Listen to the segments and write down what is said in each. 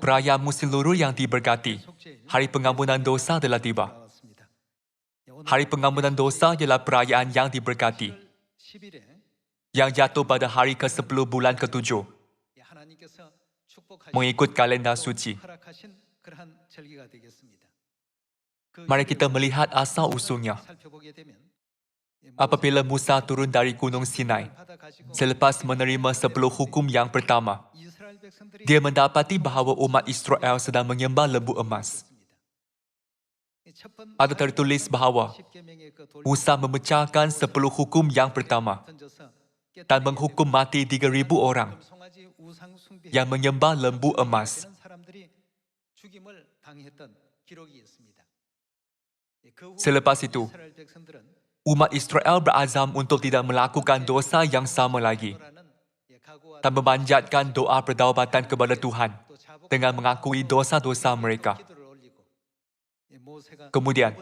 Perayaanmu seluruh yang diberkati. Hari pengampunan dosa telah tiba. Hari pengampunan dosa ialah perayaan yang diberkati, yang jatuh pada hari ke-10 bulan ke-7, mengikut kalender suci. Mari kita melihat asal-usulnya. Apabila Musa turun dari Gunung Sinai, selepas menerima 10 hukum yang pertama, dia mendapati bahawa umat Israel sedang menyembah lembu emas. Ada tertulis bahawa Musa memecahkan 10 hukum yang pertama dan menghukum mati 3,000 orang yang menyembah lembu emas. Selepas itu, umat Israel berazam untuk tidak melakukan dosa yang sama lagi dan memanjatkan doa pertaubatan kepada Tuhan dengan mengakui dosa-dosa mereka. Kemudian,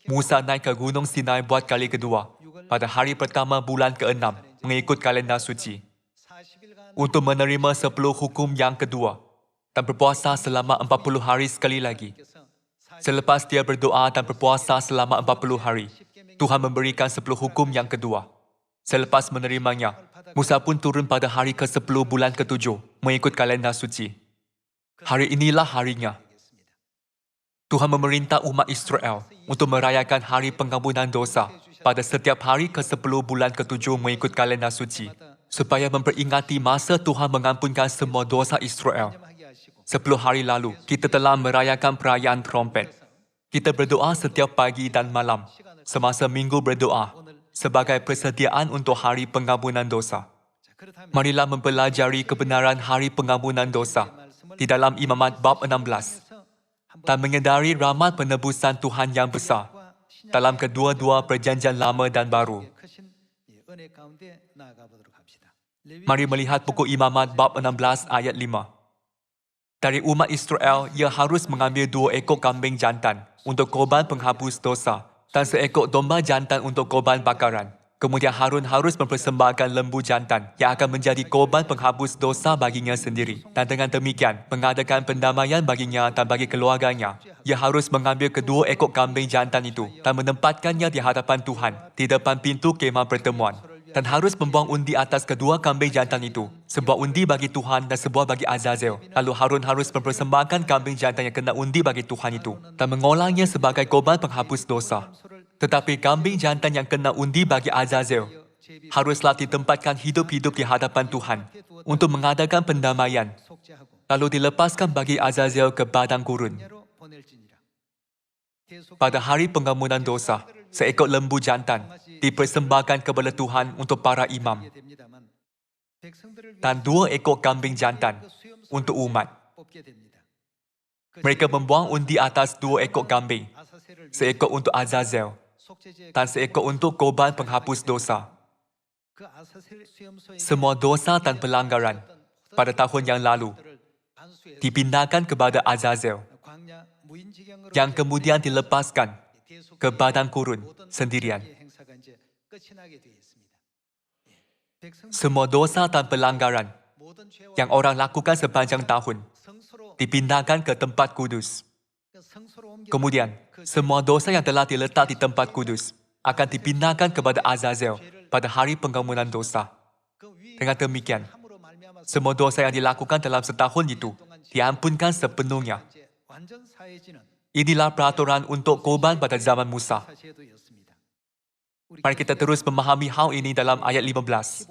Musa naik ke Gunung Sinai buat kali kedua pada hari pertama bulan ke-6 mengikut kalender suci untuk menerima 10 hukum yang kedua dan berpuasa selama 40 hari sekali lagi. Selepas dia berdoa dan berpuasa selama 40 hari, Tuhan memberikan 10 hukum yang kedua. Selepas menerimanya, Musa pun turun pada hari ke-10 bulan ke-7 mengikut kalender suci. Hari inilah harinya. Tuhan memerintah umat Israel untuk merayakan hari pengampunan dosa pada setiap hari ke-10 bulan ke-7 mengikut kalender suci, supaya memperingati masa Tuhan mengampunkan semua dosa Israel. 10 hari lalu, kita telah merayakan perayaan trompet. Kita berdoa setiap pagi dan malam, semasa minggu berdoa, sebagai persediaan untuk hari pengampunan dosa. Marilah mempelajari kebenaran hari pengampunan dosa di dalam Imamat bab 16 dan menyedari rahmat penebusan Tuhan yang besar dalam kedua-dua perjanjian lama dan baru. Mari melihat buku Imamat bab 16 ayat 5. Dari umat Israel, ia harus mengambil 2 ekor kambing jantan untuk korban penghapus dosa dan 1 ekor domba jantan untuk korban bakaran. Kemudian Harun harus mempersembahkan lembu jantan yang akan menjadi korban penghapus dosa baginya sendiri. Dan dengan demikian, mengadakan pendamaian baginya dan bagi keluarganya. Ia harus mengambil kedua ekor kambing jantan itu dan menempatkannya di hadapan Tuhan, di depan pintu kemah pertemuan. Dan harus membuang undi atas kedua kambing jantan itu, sebuah undi bagi Tuhan dan sebuah bagi Azazel. Lalu Harun harus mempersembahkan kambing jantan yang kena undi bagi Tuhan itu dan mengolahnya sebagai korban penghapus dosa. Tetapi kambing jantan yang kena undi bagi Azazel haruslah ditempatkan hidup-hidup di hadapan Tuhan untuk mengadakan pendamaian, lalu dilepaskan bagi Azazel ke padang gurun. Pada hari pengampunan dosa, 1 ekor lembu jantan dipersembahkan kepada Tuhan untuk para imam dan 2 ekor kambing jantan untuk umat. Mereka membuang undi atas 2 ekor kambing, 1 ekor untuk Azazel dan 1 ekor untuk korban penghapus dosa. Semua dosa dan pelanggaran pada tahun yang lalu dipindahkan kepada Azazel, yang kemudian dilepaskan ke padang gurun sendirian. Semua dosa dan pelanggaran yang orang lakukan sepanjang tahun dipindahkan ke tempat kudus. Kemudian, semua dosa yang telah diletak di tempat kudus akan dipindahkan kepada Azazel pada hari pengampunan dosa. Dengan demikian, semua dosa yang dilakukan dalam setahun itu diampunkan sepenuhnya. Inilah peraturan untuk korban pada zaman Musa. Mari kita terus memahami hal ini dalam ayat 15.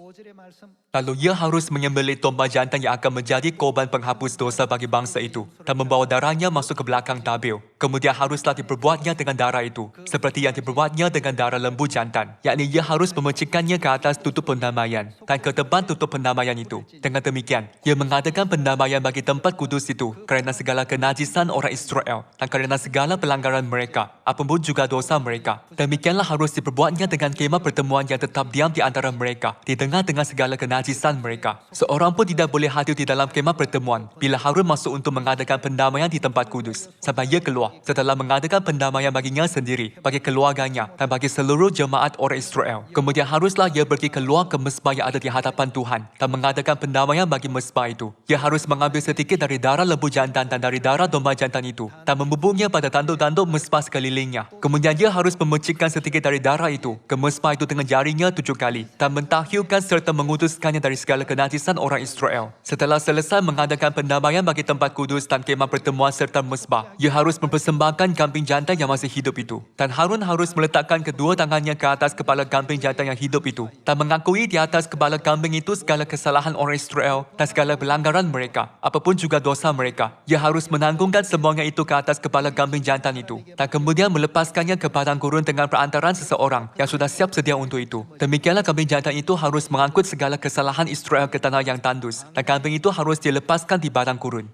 Lalu ia harus menyembelih domba jantan yang akan menjadi korban penghapus dosa bagi bangsa itu dan membawa darahnya masuk ke belakang tabir. Kemudian haruslah diperbuatnya dengan darah itu, seperti yang diperbuatnya dengan darah lembu jantan, yakni ia harus memercikkannya ke atas tutup pendamaian dan ke depan tutup pendamaian itu. Dengan demikian, ia mengadakan pendamaian bagi tempat kudus itu kerana segala kenajisan orang Israel dan kerana segala pelanggaran mereka, apapun juga dosa mereka. Demikianlah harus diperbuatnya dengan kemah pertemuan yang tetap diam di antara mereka, di tengah-tengah segala kenajisan mereka. Seorang pun tidak boleh hadir di dalam kemah pertemuan bila Harun masuk untuk mengadakan pendamaian di tempat kudus, sampai ia keluar. kedua setelah mengadakan pendamaian baginya sendiri, bagi keluarganya dan bagi seluruh jemaat orang Israel. Kemudian haruslah ia pergi keluar ke mesbah yang ada di hadapan Tuhan dan mengadakan pendamaian bagi mesbah itu. Ia harus mengambil sedikit dari darah lembu jantan dan dari darah domba jantan itu dan membubuhnya pada tanduk-tanduk mesbah sekelilingnya. Kemudian ia harus memercikkan sedikit dari darah itu ke mesbah itu dengan jarinya 7 kali dan mentahyukan serta mengutuskannya dari segala kenajisan orang Israel. Setelah selesai mengadakan pendamaian bagi tempat kudus dan kemah pertemuan serta mesbah, ia harus mempersembahkan kambing jantan yang masih hidup itu. Dan Harun harus meletakkan kedua tangannya ke atas kepala kambing jantan yang hidup itu dan mengakui di atas kepala kambing itu segala kesalahan orang Israel dan segala pelanggaran mereka, apapun juga dosa mereka. Ia harus menanggungkan semuanya itu ke atas kepala kambing jantan itu dan kemudian melepaskannya ke padang gurun dengan perantaraan seseorang yang sudah siap sedia untuk itu. Demikianlah kambing jantan itu harus mengangkut segala kesalahan Israel ke tanah yang tandus dan kambing itu harus dilepaskan di padang gurun.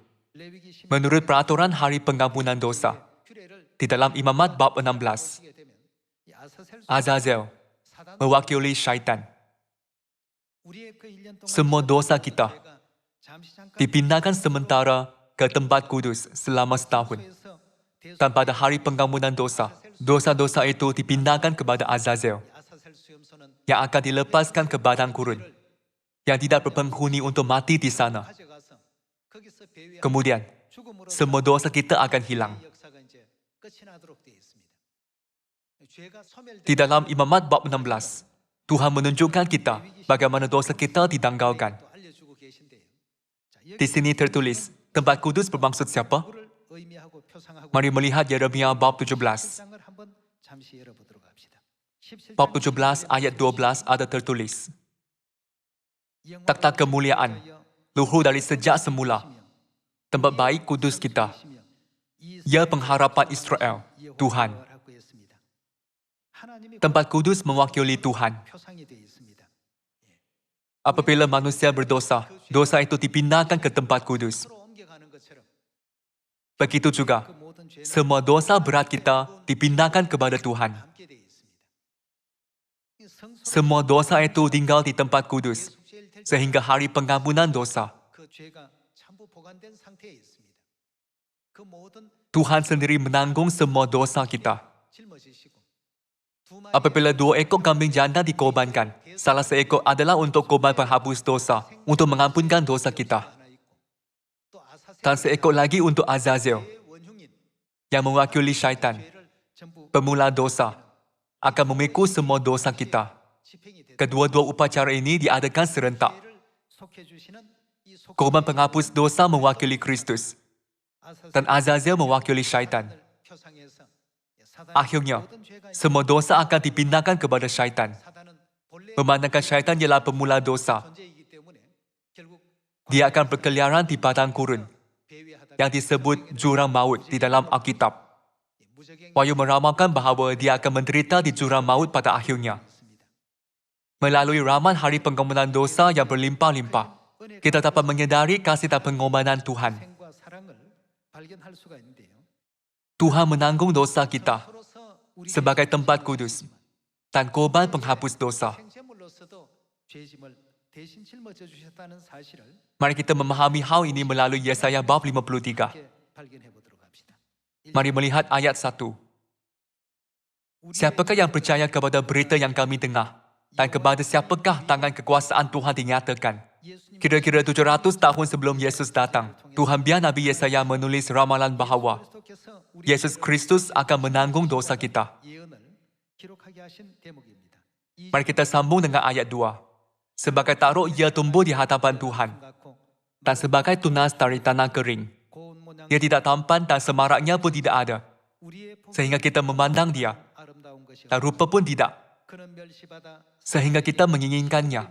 Menurut peraturan hari pengampunan dosa, di dalam Imamat bab 16, Azazel mewakili syaitan. Semua dosa kita dipindahkan sementara ke tempat kudus selama setahun. Dan pada hari pengampunan dosa, dosa-dosa itu dipindahkan kepada Azazel, yang akan dilepaskan ke padang gurun, yang tidak berpenghuni untuk mati di sana. Kemudian, semua dosa kita akan hilang. Di dalam Imamat bab 16, Tuhan menunjukkan kita bagaimana dosa kita ditanggalkan. Di sini tertulis, tempat kudus bermaksud siapa? Mari melihat Yeremia bab 17. Bab 17 ayat 12 ada tertulis, takhta kemuliaan, luhur dari sejak semula, tempat baik kudus kita, ia pengharapan Israel, Tuhan. Tempat kudus mewakili Tuhan. Apabila manusia berdosa, dosa itu dipindahkan ke tempat kudus. Begitu juga, semua dosa berat kita dipindahkan kepada Tuhan. Semua dosa itu tinggal di tempat kudus, sehingga hari pengampunan dosa. Tuhan sendiri menanggung semua dosa kita. Apabila 2 ekor kambing jantan dikorbankan, salah seekor adalah untuk korban penghapus dosa, untuk mengampunkan dosa kita. Dan seekor lagi untuk Azazel, yang mewakili syaitan, pemula dosa, akan memikul semua dosa kita. Kedua-dua upacara ini diadakan serentak. Korban penghapus dosa mewakili Kristus, dan Azazel mewakili syaitan. Akhirnya, semua dosa akan dipindahkan kepada syaitan. Memandangkan syaitan ialah pemula dosa, dia akan berkeliaran di padang gurun, yang disebut jurang maut di dalam Alkitab. Wahyu meramalkan bahawa dia akan menderita di jurang maut pada akhirnya. Melalui ramal hari pengampunan dosa yang berlimpah-limpah, kita dapat menyadari kasih dan pengorbanan Tuhan. Tuhan menanggung dosa kita sebagai tempat kudus dan korban penghapus dosa. Mari kita memahami hal ini melalui Yesaya bab 53. Mari melihat ayat 1. Siapakah yang percaya kepada berita yang kami dengar? Dan kepada siapakah tangan kekuasaan Tuhan dinyatakan? Kira-kira 700 tahun sebelum Yesus datang, Tuhan biar Nabi Yesaya menulis ramalan bahawa Yesus Kristus akan menanggung dosa kita. Mari kita sambung dengan ayat 2. Sebagai taruh ia tumbuh di hadapan Tuhan, dan sebagai tunas dari tanah kering. Ia tidak tampan dan semaraknya pun tidak ada, sehingga kita memandang dia, dan rupa pun tidak, sehingga kita menginginkannya.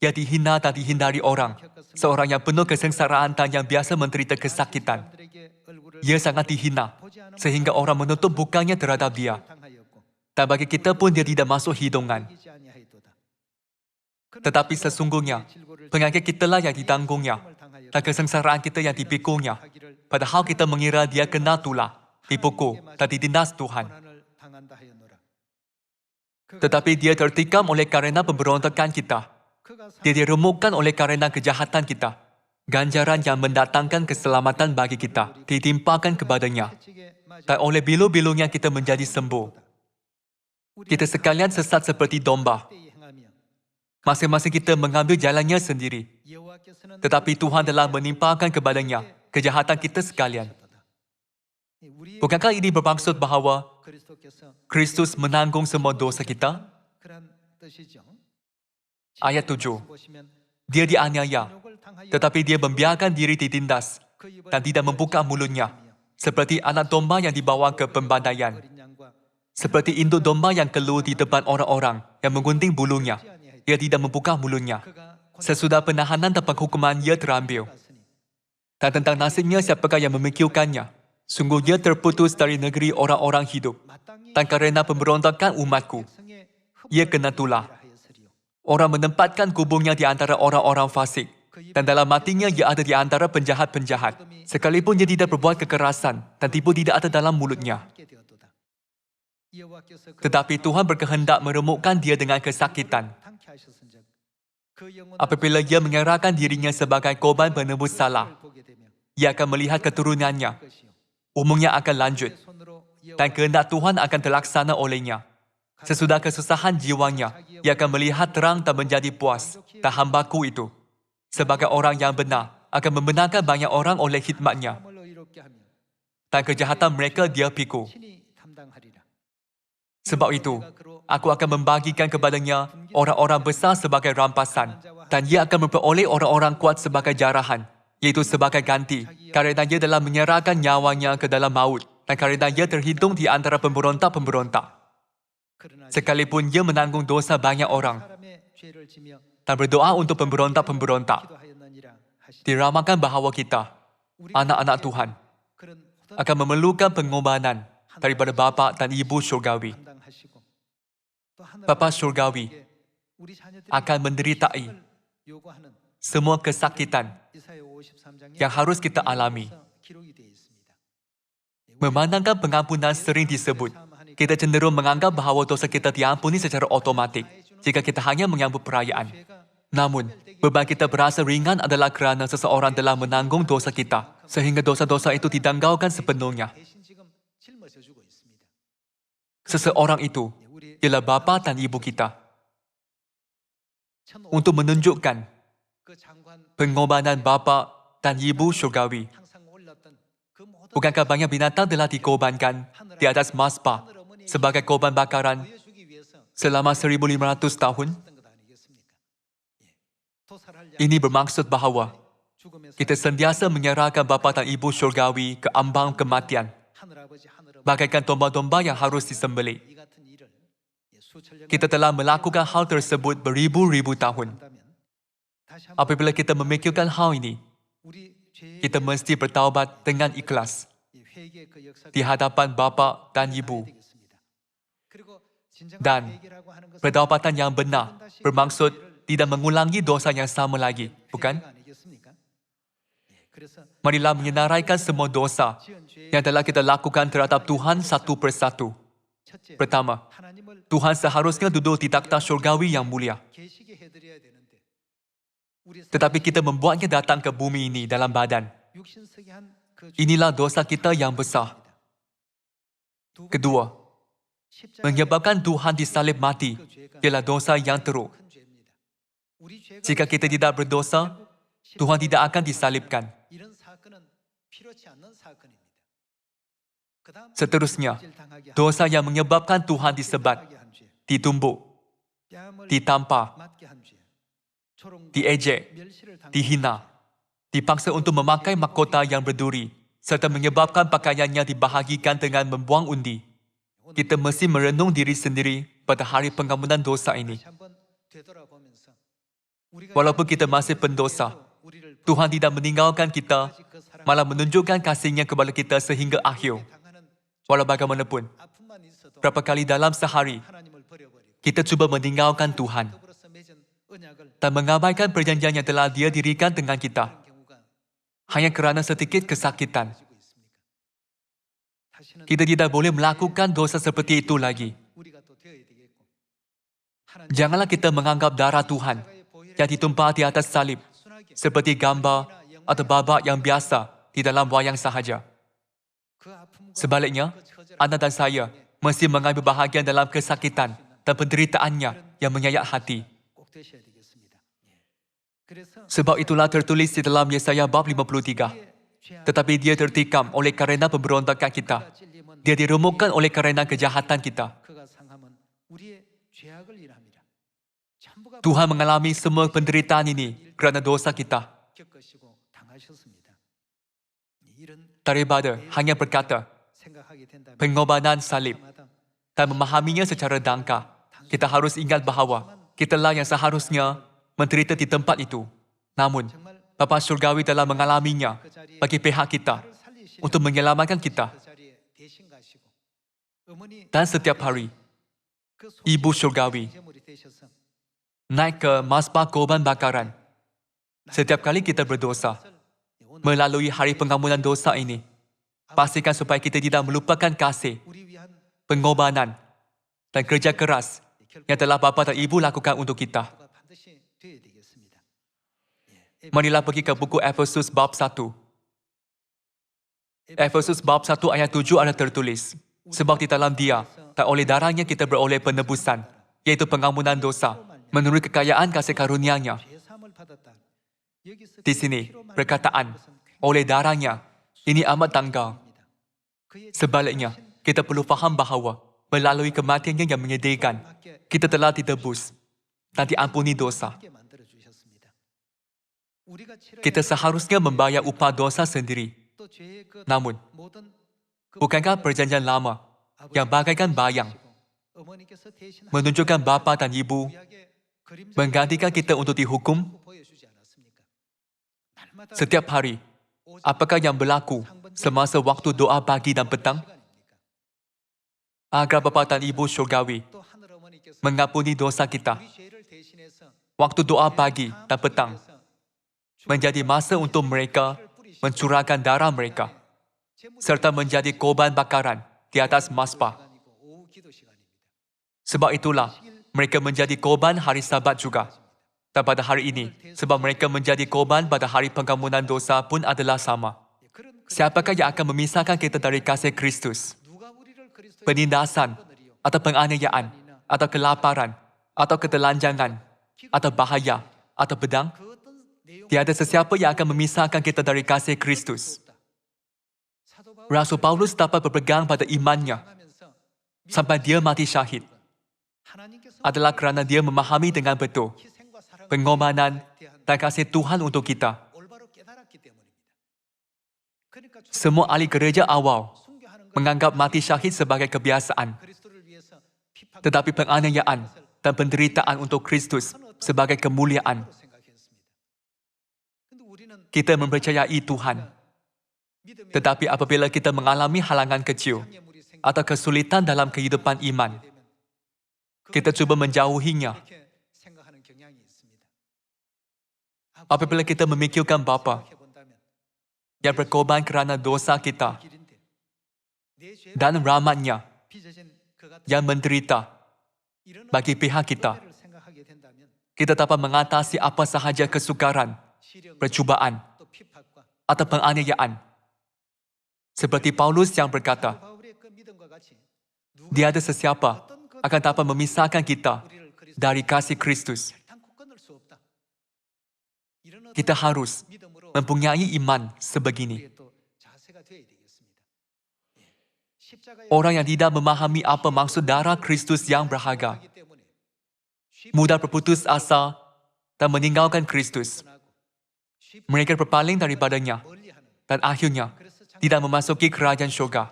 Ia dihina dan dihindari orang, seorang yang penuh kesengsaraan dan yang biasa menderita kesakitan. Ia sangat dihina, sehingga orang menutup mukanya terhadap dia. Dan bagi kita pun dia tidak masuk hidungan. Tetapi sesungguhnya, penyakit kitalah yang ditanggungnya, dan kesengsaraan kita yang dipikulnya. Padahal kita mengira dia kena tulah, dipukul, dan ditindas Tuhan. Tetapi dia tertikam oleh karena pemberontakan kita. Dia diremukkan oleh karena kejahatan kita. Ganjaran yang mendatangkan keselamatan bagi kita ditimpakan kepadanya. Dan oleh bilu-bilunya kita menjadi sembuh. Kita sekalian sesat seperti domba. Masing-masing kita mengambil jalannya sendiri. Tetapi Tuhan telah menimpakan kepadanya kejahatan kita sekalian. Bukankah ini bermaksud bahawa Kristus menanggung semua dosa kita? Ayat 7. Dia dianiaya, tetapi dia membiarkan diri ditindas dan tidak membuka mulutnya. Seperti anak domba yang dibawa ke pembantaian. Seperti induk domba yang keluh di depan orang-orang yang menggunting bulunya. Ia tidak membuka mulutnya. Sesudah penahanan tanpa hukuman, ia terambil. Dan tentang nasibnya siapakah yang memikirkannya? Sungguh ia terputus dari negeri orang-orang hidup. Dan kerana pemberontakan umatku, ia kena tulah. Orang menempatkan kubungnya di antara orang-orang fasik. Dan dalam matinya ia ada di antara penjahat-penjahat. Sekalipun ia tidak berbuat kekerasan dan tipu tidak ada dalam mulutnya. Tetapi Tuhan berkehendak meremukkan dia dengan kesakitan. Apabila ia menyerahkan dirinya sebagai korban penebus salah, ia akan melihat keturunannya. Umurnya akan lanjut. Dan kehendak Tuhan akan terlaksana olehnya. Sesudah kesusahan jiwanya, ia akan melihat terang dan menjadi puas. Dan hambaku itu, sebagai orang yang benar, akan membenarkan banyak orang oleh khidmatnya. Dan kejahatan mereka dia pikul. Sebab itu, aku akan membagikan kepadanya orang-orang besar sebagai rampasan. Dan ia akan memperoleh orang-orang kuat sebagai jarahan, iaitu sebagai ganti, kerana ia telah menyerahkan nyawanya ke dalam maut. Dan kerana ia terhitung di antara pemberontak-pemberontak. Sekalipun ia menanggung dosa banyak orang dan berdoa untuk pemberontak-pemberontak, diramalkan bahawa kita, anak-anak Tuhan, akan memerlukan pengorbanan daripada Bapa dan Ibu Syurgawi. Bapa Syurgawi akan menderitai semua kesakitan yang harus kita alami. Memandangkan pengampunan sering disebut, kita cenderung menganggap bahawa dosa kita diampuni secara otomatik jika kita hanya menyambut perayaan. Namun, beban kita berasa ringan adalah kerana seseorang telah menanggung dosa kita, sehingga dosa-dosa itu ditanggalkan sepenuhnya. Seseorang itu ialah bapa dan ibu kita. Untuk menunjukkan pengorbanan bapa dan ibu syurgawi, bukankah banyak binatang telah dikorbankan di atas mazbah sebagai korban bakaran selama 1500 tahun? Ini bermaksud bahawa kita sentiasa menyerahkan bapa dan ibu syurgawi ke ambang kematian, bagaikan domba-domba yang harus disembelih. Kita telah melakukan hal tersebut beribu-ribu tahun. Apabila kita memikirkan hal ini, kita mesti bertaubat dengan ikhlas di hadapan bapa dan ibu. Dan pertaubatan yang benar bermaksud tidak mengulangi dosa yang sama lagi, bukan? Marilah menyenaraikan semua dosa yang telah kita lakukan terhadap Tuhan satu persatu. Pertama, Tuhan seharusnya duduk di takhta syurgawi yang mulia. Tetapi kita membuatnya datang ke bumi ini dalam badan. Inilah dosa kita yang besar. Kedua, menyebabkan Tuhan disalib mati ialah dosa yang teruk. Jika kita tidak berdosa, Tuhan tidak akan disalibkan. Seterusnya, dosa yang menyebabkan Tuhan disebat, ditumbuk, ditampar, diejek, dihina, dipaksa untuk memakai mahkota yang berduri, serta menyebabkan pakaiannya dibahagikan dengan membuang undi. Kita mesti merenung diri sendiri pada hari pengampunan dosa ini. Walaupun kita masih pendosa, Tuhan tidak meninggalkan kita, malah menunjukkan kasih-Nya kepada kita sehingga akhir. Walau bagaimanapun, berapa kali dalam sehari, kita cuba meninggalkan Tuhan dan mengabaikan perjanjian yang telah Dia dirikan dengan kita, hanya kerana sedikit kesakitan. Kita tidak boleh melakukan dosa seperti itu lagi. Janganlah kita menganggap darah Tuhan yang ditumpah di atas salib seperti gambar atau babak yang biasa di dalam wayang sahaja. Sebaliknya, anda dan saya mesti mengambil bahagian dalam kesakitan dan penderitaannya yang menyayat hati. Sebab itulah tertulis di dalam Yesaya bab 53. Tetapi dia tertikam oleh karena pemberontakan kita. Dia diremukkan oleh karena kejahatan kita. Tuhan mengalami semua penderitaan ini kerana dosa kita. Daripada hanya berkata, pengorbanan salib, dan memahaminya secara dangkal, kita harus ingat bahawa kitalah yang seharusnya menderita di tempat itu. Namun, Bapa Syurgawi telah mengalaminya bagi pihak kita untuk menyelamatkan kita. Dan setiap hari, Ibu Syurgawi naik ke mazbah korban bakaran. Setiap kali kita berdosa, melalui hari pengampunan dosa ini, pastikan supaya kita tidak melupakan kasih, pengorbanan, dan kerja keras yang telah Bapa dan Ibu lakukan untuk kita. Marilah pergi ke buku Efesus bab 1. Efesus bab 1 ayat 7 ada tertulis, sebab di dalam Dia dan oleh darahnya kita beroleh penebusan, iaitu pengampunan dosa, menurut kekayaan kasih karunia-Nya. Di sini, perkataan, oleh darahnya, ini amat tanggal. Sebaliknya, kita perlu faham bahawa melalui kematiannya yang menyedihkan, kita telah ditebus dan diampuni dosa. Kita seharusnya membayar upah dosa sendiri. Namun, bukankah perjanjian lama yang bagaikan bayang menunjukkan bapa dan ibu menggantikan kita untuk dihukum? Setiap hari, apakah yang berlaku semasa waktu doa pagi dan petang? Agar bapa dan ibu syurgawi mengampuni dosa kita. Waktu doa pagi dan petang menjadi masa untuk mereka mencurahkan darah mereka serta menjadi korban bakaran di atas mazbah. Sebab itulah mereka menjadi korban hari Sabat juga. Dan pada hari ini, sebab mereka menjadi korban pada hari pengampunan dosa pun adalah sama. Siapakah yang akan memisahkan kita dari kasih Kristus? Penindasan, atau penganiayaan, atau kelaparan, atau ketelanjangan, atau bahaya, atau pedang? Tiada sesiapa yang akan memisahkan kita dari kasih Kristus. Rasul Paulus dapat berpegang pada imannya sampai dia mati syahid. Adalah kerana dia memahami dengan betul pengorbanan dan kasih Tuhan untuk kita. Semua ahli gereja awal menganggap mati syahid sebagai kebiasaan. Tetapi penganiayaan dan penderitaan untuk Kristus sebagai kemuliaan. Kita mempercayai Tuhan. Tetapi apabila kita mengalami halangan kecil atau kesulitan dalam kehidupan iman, kita cuba menjauhinya. Apabila kita memikirkan Bapa yang berkorban kerana dosa kita dan rahmat-Nya yang menderita bagi pihak kita, kita dapat mengatasi apa sahaja kesukaran, percubaan, atau penganiayaan. Seperti Paulus yang berkata, tiada sesiapa akan dapat memisahkan kita dari kasih Kristus. Kita harus mempunyai iman sebegini. Orang yang tidak memahami apa maksud darah Kristus yang berharga, mudah berputus asa dan meninggalkan Kristus. Mereka berpaling daripadanya dan akhirnya tidak memasuki kerajaan syurga.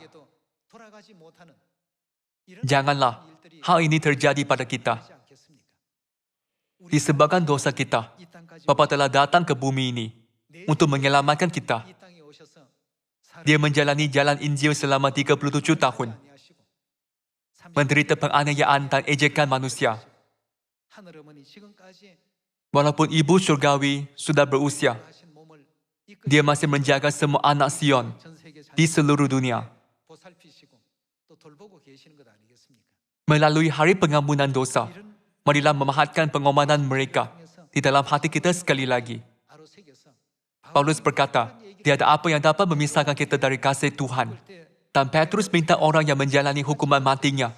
Janganlah hal ini terjadi pada kita. Disebabkan dosa kita, Bapa telah datang ke bumi ini untuk menyelamatkan kita. Dia menjalani jalan Injil selama 37 tahun, menderita penganiayaan dan ejekan manusia. Walaupun Ibu Syurgawi sudah berusia, dia masih menjaga semua anak Sion di seluruh dunia. Melalui hari pengampunan dosa, marilah memahatkan pengorbanan mereka di dalam hati kita sekali lagi. Paulus berkata, tiada apa yang dapat memisahkan kita dari kasih Tuhan. Dan Petrus minta orang yang menjalani hukuman matinya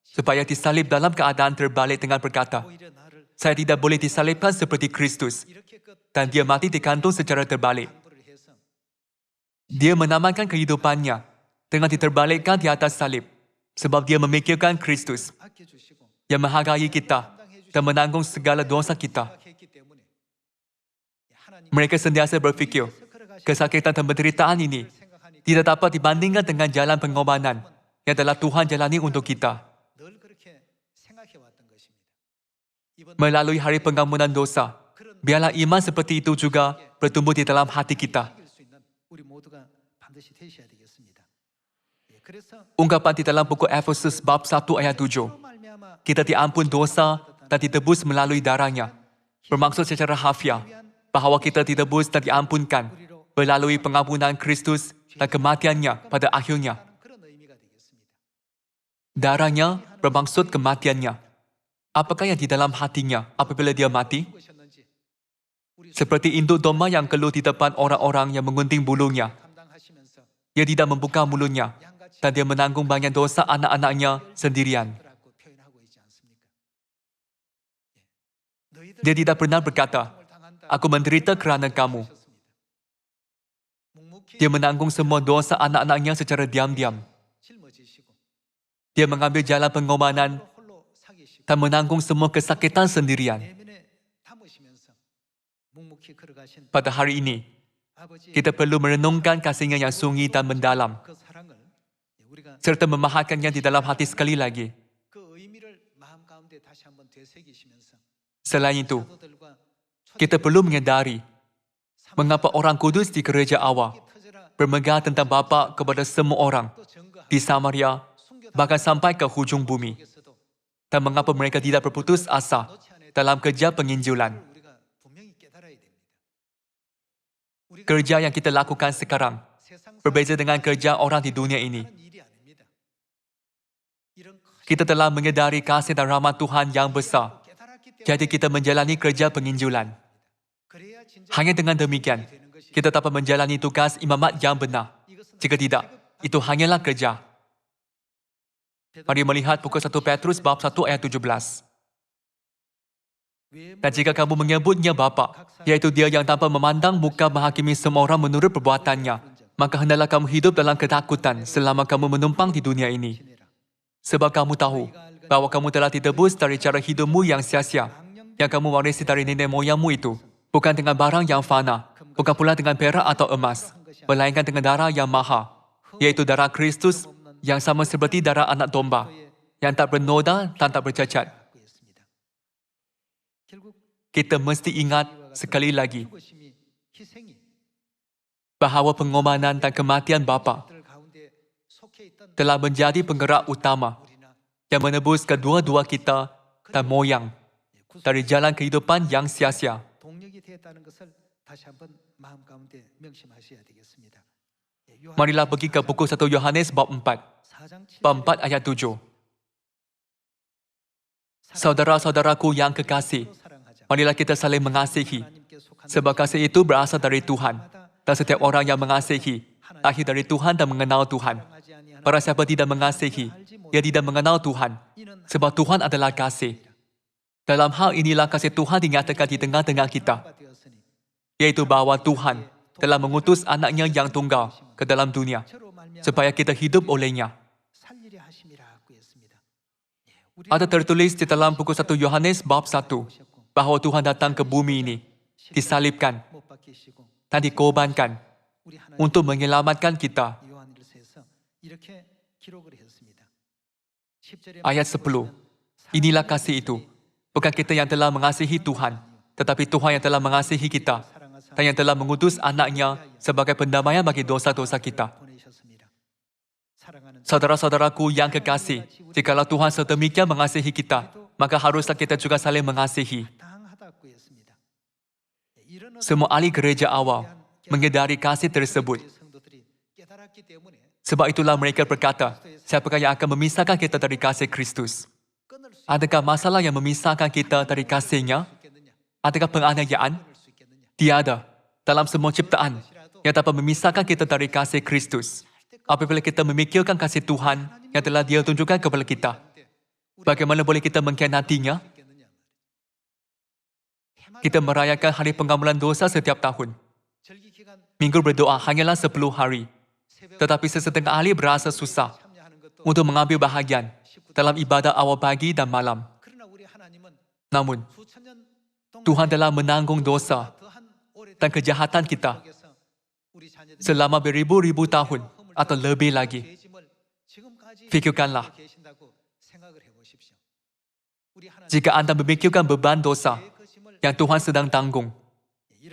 supaya disalib dalam keadaan terbalik dengan berkata, saya tidak boleh disalibkan seperti Kristus. Dan dia mati digantung secara terbalik. Dia menamakan kehidupannya dengan diterbalikkan di atas salib. Sebab dia memikirkan Kristus yang menghargai kita dan menanggung segala dosa kita. Mereka sentiasa berfikir, kesakitan dan penderitaan ini tidak dapat dibandingkan dengan jalan pengorbanan yang telah Tuhan jalani untuk kita. Melalui hari pengampunan dosa, biarlah iman seperti itu juga bertumbuh di dalam hati kita. Ungkapan di dalam buku Efesus bab 1 ayat 7. Kita diampun dosa dan ditebus melalui darahnya. Bermaksud secara harfiah bahawa kita ditebus dan diampunkan melalui pengampunan Kristus dan kematiannya pada akhirnya. Darahnya bermaksud kematiannya. Apakah yang di dalam hatinya apabila dia mati? Seperti induk domba yang keluh di depan orang-orang yang menggunting bulunya. Dia tidak membuka mulutnya dan dia menanggung banyak dosa anak-anaknya sendirian. Dia tidak pernah berkata, aku menderita kerana kamu. Dia menanggung semua dosa anak-anaknya secara diam-diam. Dia mengambil jalan pengorbanan dan menanggung semua kesakitan sendirian. Pada hari ini, kita perlu merenungkan kasihnya yang sunyi dan mendalam, serta memahakannya di dalam hati sekali lagi. Selain itu, kita perlu menyadari mengapa orang kudus di gereja awal bermegah tentang Bapa kepada semua orang di Samaria, bahkan sampai ke hujung bumi. Dan mengapa mereka tidak berputus asa dalam kerja penginjilan. Kerja yang kita lakukan sekarang berbeza dengan kerja orang di dunia ini. Kita telah menyadari kasih dan rahmat Tuhan yang besar. Jadi kita menjalani kerja penginjilan. Hanya dengan demikian, kita dapat menjalani tugas imamat yang benar. Jika tidak, itu hanyalah kerja. Mari melihat buku 1 Petrus bab 1 ayat 17. Dan jika kamu menyebutnya Bapa, yaitu Dia yang tanpa memandang muka menghakimi semua orang menurut perbuatannya, maka hendaklah kamu hidup dalam ketakutan selama kamu menumpang di dunia ini. Sebab kamu tahu bahawa kamu telah ditebus dari cara hidupmu yang sia-sia, yang kamu warisi dari nenek moyangmu itu, bukan dengan barang yang fana, bukan pula dengan perak atau emas, melainkan dengan darah yang maha, yaitu darah Kristus yang sama seperti darah anak domba, yang tak bernoda dan tak bercacat. Kita mesti ingat sekali lagi bahawa pengorbanan dan kematian Bapa telah menjadi penggerak utama yang menebus kedua-dua kita dan moyang dari jalan kehidupan yang sia-sia. Marilah pergi ke buku 1 Yohanes bab 4. Bab 4 ayat 7. Saudara-saudaraku yang kekasih, marilah kita saling mengasihi. Sebab kasih itu berasal dari Tuhan. Dan setiap orang yang mengasihi, lahir dari Tuhan dan mengenal Tuhan. Barang siapa tidak mengasihi, ia tidak mengenal Tuhan. Sebab Tuhan adalah kasih. Dalam hal inilah kasih Tuhan dinyatakan di tengah-tengah kita. Yaitu bahawa Tuhan telah mengutus anaknya yang tunggal ke dalam dunia, supaya kita hidup olehnya. Ada tertulis di dalam buku 1 Yohanes bab 1, bahawa Tuhan datang ke bumi ini, disalibkan, dan dikorbankan, untuk menyelamatkan kita. Ayat 10, inilah kasih itu. Bukan kita yang telah mengasihi Tuhan, tetapi Tuhan yang telah mengasihi kita, dan yang telah mengutus anaknya sebagai pendamaian bagi dosa-dosa kita. Saudara-saudaraku yang kekasih, jikalau Tuhan sedemikian mengasihi kita, maka haruslah kita juga saling mengasihi. Semua ahli gereja awal menyadari kasih tersebut. Sebab itulah mereka berkata, siapakah yang akan memisahkan kita dari kasih Kristus? Adakah masalah yang memisahkan kita dari kasih-Nya? Adakah penganiayaan? Tiada. dalam semua ciptaan yang dapat memisahkan kita dari kasih Kristus. Apabila kita memikirkan kasih Tuhan yang telah Dia tunjukkan kepada kita, bagaimana boleh kita mengkhianatinya? Kita merayakan hari pengampunan dosa setiap tahun. Minggu berdoa hanyalah 10 hari. Tetapi sesetengah ahli berasa susah untuk mengambil bahagian dalam ibadah awal pagi dan malam. Namun, Tuhan telah menanggung dosa dan kejahatan kita selama beribu-ribu tahun atau lebih lagi. Fikirkanlah, jika anda memikirkan beban dosa yang Tuhan sedang tanggung,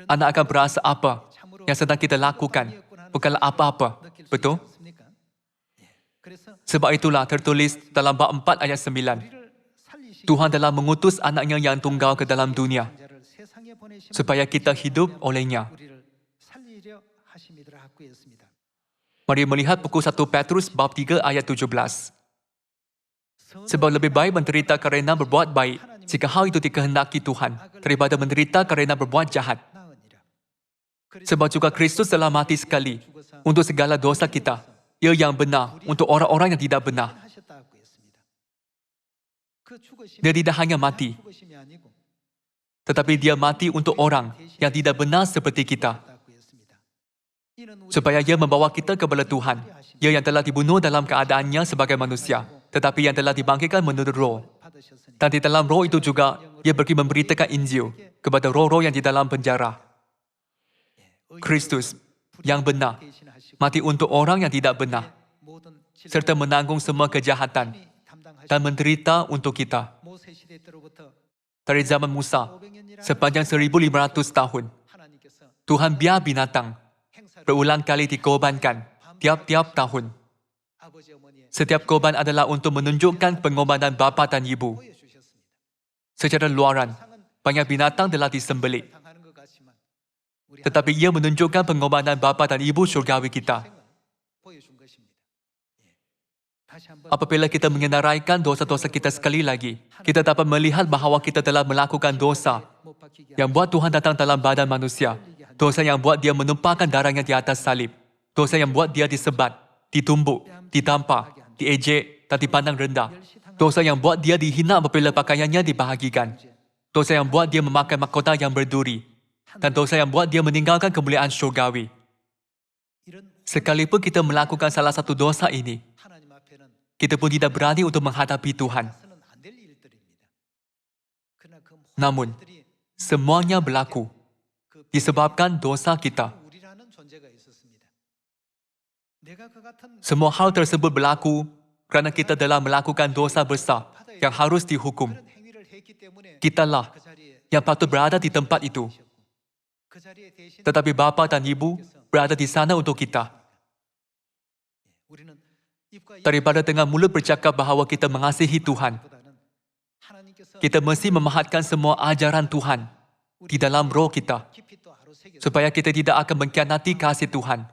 anda akan berasa apa yang sedang kita lakukan bukanlah apa-apa. Betul? Sebab itulah tertulis dalam bab 4 ayat 9. Tuhan telah mengutus anaknya yang tunggal ke dalam dunia supaya kita hidup olehnya. Mari melihat buku 1 Petrus bab 3 ayat 17. Sebab lebih baik menderita kerana berbuat baik jika hal itu dikehendaki Tuhan daripada menderita kerana berbuat jahat. Sebab juga Kristus telah mati sekali untuk segala dosa kita. Ia yang benar untuk orang-orang yang tidak benar. Dia tidak hanya mati, tetapi dia mati untuk orang yang tidak benar seperti kita. Supaya ia membawa kita kepada Tuhan. Ia yang telah dibunuh dalam keadaannya sebagai manusia, tetapi yang telah dibangkitkan menurut roh. Dan di dalam roh itu juga, ia pergi memberitakan Injil kepada roh-roh yang di dalam penjara. Kristus yang benar mati untuk orang yang tidak benar, serta menanggung semua kejahatan dan menderita untuk kita. Dari zaman Musa, sepanjang 1500 tahun, Tuhan biar binatang berulang kali dikorbankan tiap-tiap tahun. Setiap korban adalah untuk menunjukkan pengorbanan bapa dan ibu. Secara luaran, banyak binatang telah disembelih. Tetapi ia menunjukkan pengorbanan bapa dan ibu syurgawi kita. Apabila kita mengenaraikan dosa-dosa kita sekali lagi, kita dapat melihat bahawa kita telah melakukan dosa yang buat Tuhan datang dalam badan manusia. Dosa yang buat dia menumpahkan darahnya di atas salib. Dosa yang buat dia disebat, ditumbuk, ditampar, diejek dan dipandang rendah. Dosa yang buat dia dihina apabila pakaiannya dibahagikan. Dosa yang buat dia memakai mahkota yang berduri. Dan dosa yang buat dia meninggalkan kemuliaan syurgawi. Sekalipun kita melakukan salah satu dosa ini, kita pun tidak berani untuk menghadapi Tuhan. Namun, semuanya berlaku disebabkan dosa kita. Semua hal tersebut berlaku kerana kita telah melakukan dosa besar yang harus dihukum. Kitalah yang patut berada di tempat itu. Tetapi bapa dan ibu berada di sana untuk kita. Daripada dengan mulut bercakap bahawa kita mengasihi Tuhan, kita mesti memahatkan semua ajaran Tuhan di dalam roh kita, supaya kita tidak akan mengkhianati kasih Tuhan.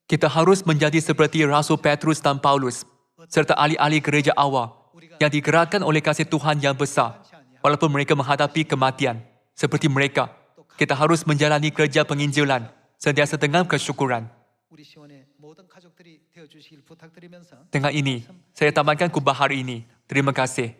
Kita harus menjadi seperti Rasul Petrus dan Paulus, serta ahli-ahli gereja awal yang digerakkan oleh kasih Tuhan yang besar, walaupun mereka menghadapi kematian. Seperti mereka, kita harus menjalani kerja penginjilan sentiasa dengan kesyukuran. Dengan ini, saya tamatkan khutbah hari ini. Terima kasih.